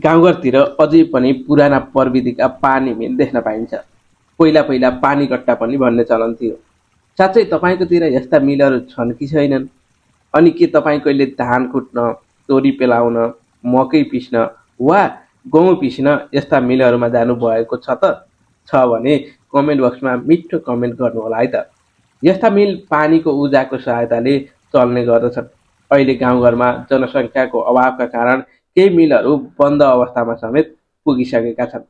गाउँघरतिर अझै पनि पुराना प्रविधिका पानी मिल देख्न पाइन्छ। पहिला पहिला पानी कट्टा पनि भन्ने चलन थियो। साँच्चै तपाईँकोतिर यस्ता मिलहरू छन् कि छैनन्? अनि के तपाईँ कहिले धान कुट्न, तोरी पेलाउन, मकै पिस्न वा गहुँ पिस्न यस्ता मिलहरूमा जानुभएको छ त? छ भने कमेन्ट बक्समा मिठो कमेन्ट गर्नुहोला है त। यस्ता मिल पानीको ऊर्जाको सहायताले चल्ने गर्दछन्। अहिले गाउँघरमा जनसङ्ख्याको अभावका कारण केही मिलहरू बन्द अवस्थामा समेत पुगिसकेका छन्।